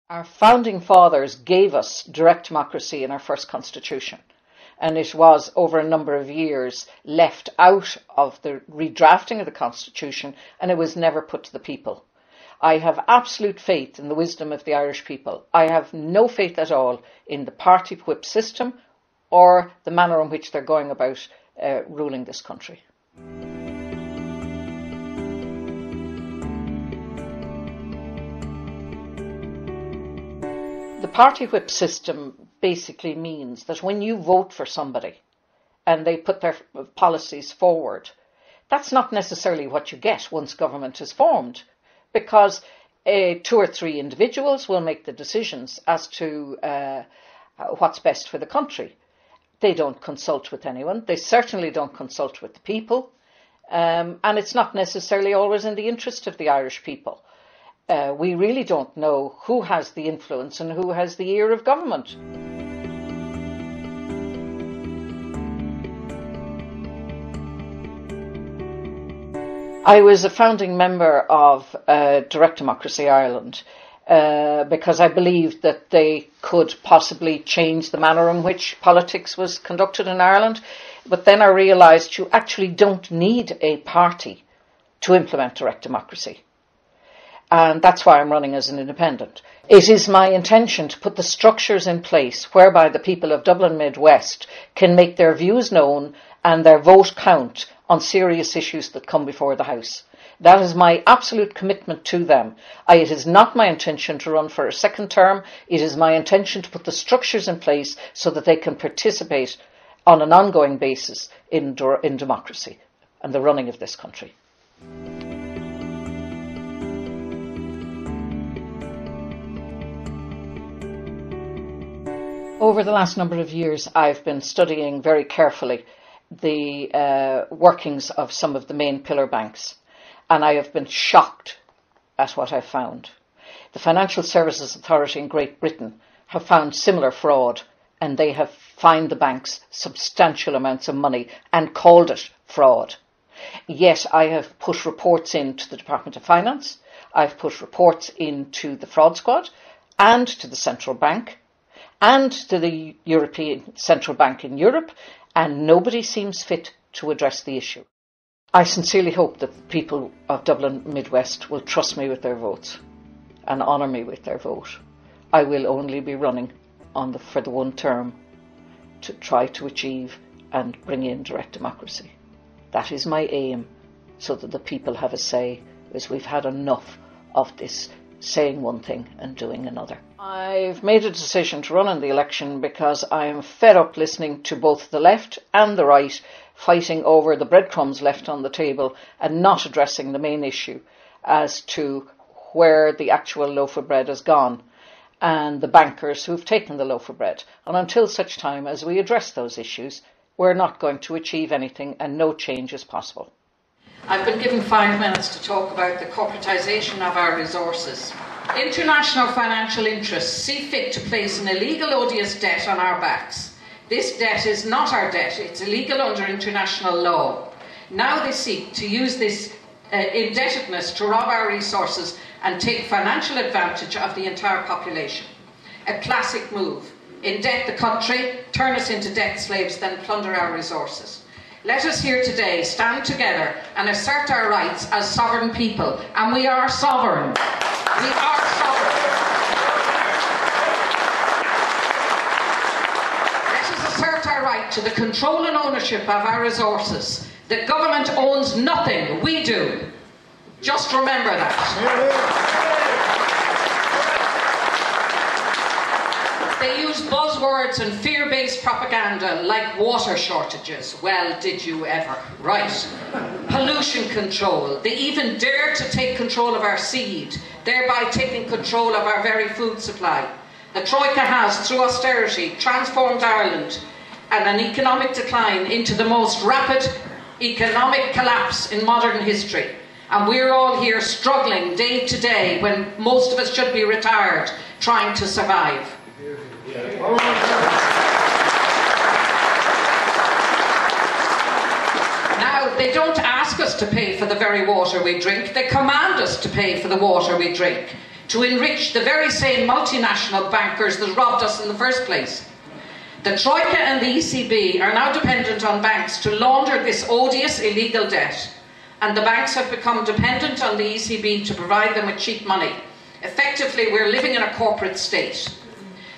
Our founding fathers gave us direct democracy in our first constitution, and it was over a number of years left out of the redrafting of the constitution, and it was never put to the people. I have absolute faith in the wisdom of the Irish people. I have no faith at all in the party whip system or the manner in which they're going about ruling this country. The party whip system basically means that when you vote for somebody and they put their policies forward, that's not necessarily what you get once government is formed, because 2 or 3 individuals will make the decisions as to what's best for the country. They don't consult with anyone. They certainly don't consult with the people. And it's not necessarily always in the interest of the Irish people. We really don't know who has the influence and who has the ear of government. I was a founding member of Direct Democracy Ireland because I believed that they could possibly change the manner in which politics was conducted in Ireland. But then I realised you actually don't need a party to implement direct democracy. And that's why I'm running as an independent. It is my intention to put the structures in place whereby the people of Dublin Mid-West can make their views known and their vote count on serious issues that come before the House. That is my absolute commitment to them. It is not my intention to run for a second term. It is my intention to put the structures in place so that they can participate on an ongoing basis in democracy and the running of this country. Over the last number of years, I've been studying very carefully the workings of some of the main pillar banks, and I have been shocked at what I've found. The Financial Services Authority in Great Britain have found similar fraud, and they have fined the banks substantial amounts of money and called it fraud. Yet I have put reports into the Department of Finance, I've put reports into the Fraud Squad and to the Central Bank and to the European Central Bank in Europe, and nobody seems fit to address the issue. I sincerely hope that the people of Dublin Mid-West will trust me with their votes and honour me with their vote. I will only be running for the one term to try to achieve and bring in direct democracy. That is my aim, so that the people have a say, as we've had enough of this saying one thing and doing another. I've made a decision to run in the election because I am fed up listening to both the left and the right fighting over the breadcrumbs left on the table and not addressing the main issue as to where the actual loaf of bread has gone and the bankers who've taken the loaf of bread. And until such time as we address those issues, we're not going to achieve anything and no change is possible. I've been given 5 minutes to talk about the corporatisation of our resources. International financial interests see fit to place an illegal, odious debt on our backs. This debt is not our debt, it's illegal under international law. Now they seek to use this indebtedness to rob our resources and take financial advantage of the entire population. A classic move. Indebt the country, turn us into debt slaves, then plunder our resources. Let us here today stand together and assert our rights as sovereign people. And we are sovereign. We are sovereign. Let us assert our right to the control and ownership of our resources. The government owns nothing. We do. Just remember that. They use buzzwords and fear-based propaganda like water shortages. Well, did you ever? Right. Pollution control. They even dare to take control of our seed, thereby taking control of our very food supply. The Troika has, through austerity, transformed Ireland and an economic decline into the most rapid economic collapse in modern history. And we're all here struggling day to day when most of us should be retired, trying to survive. Now, they don't ask us to pay for the very water we drink, they command us to pay for the water we drink. to enrich the very same multinational bankers that robbed us in the first place. The Troika and the ECB are now dependent on banks to launder this odious illegal debt, and the banks have become dependent on the ECB to provide them with cheap money. Effectively, we're living in a corporate state.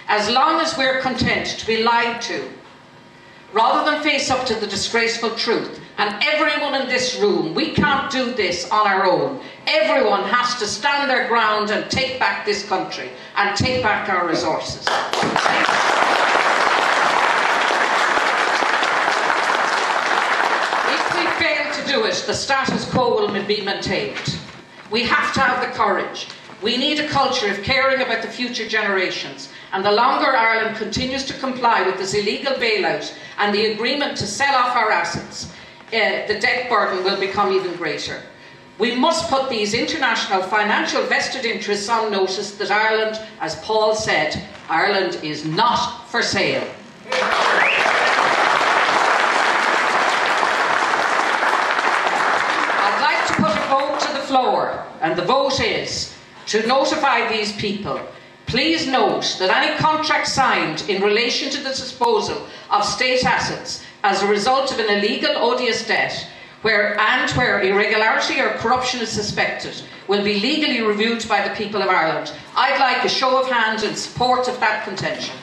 As long as we're content to be lied to, rather than face up to the disgraceful truth, and everyone in this room, we can't do this on our own. Everyone has to stand their ground and take back this country and take back our resources. If we fail to do it, the status quo will be maintained. We have to have the courage. We need a culture of caring about the future generations, and the longer Ireland continues to comply with this illegal bailout and the agreement to sell off our assets, the debt burden will become even greater. We must put these international financial vested interests on notice that Ireland, as Paul said, Ireland is not for sale. I'd like to put a vote to the floor, and the vote is to notify these people. Please note that any contract signed in relation to the disposal of state assets as a result of an illegal odious debt where irregularity or corruption is suspected will be legally reviewed by the people of Ireland. I'd like a show of hands in support of that contention.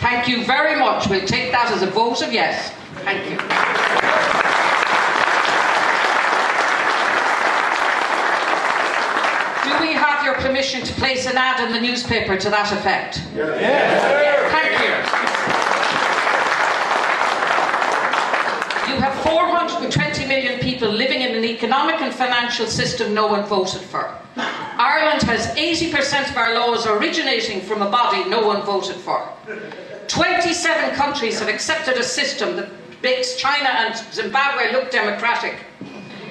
Thank you very much. We'll take that as a vote of yes. Thank you. Do we have your permission to place an ad in the newspaper to that effect? Yes. Thank you. You have 420 million people living in an economic and financial system no one voted for. Ireland has 80% of our laws originating from a body no one voted for. 27 countries have accepted a system that makes China and Zimbabwe look democratic.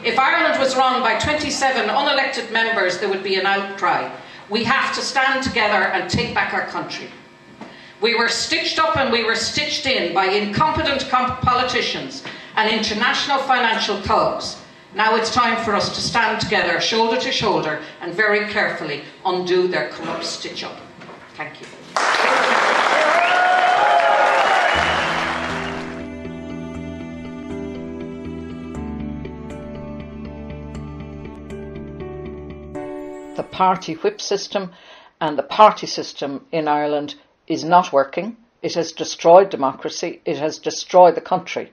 If Ireland was run by 27 unelected members, there would be an outcry. We have to stand together and take back our country. We were stitched up and we were stitched in by incompetent politicians and international financial thugs. Now it's time for us to stand together, shoulder to shoulder, and very carefully undo their corrupt stitch-up. Thank you. The party whip system and the party system in Ireland is not working. It has destroyed democracy. It has destroyed the country.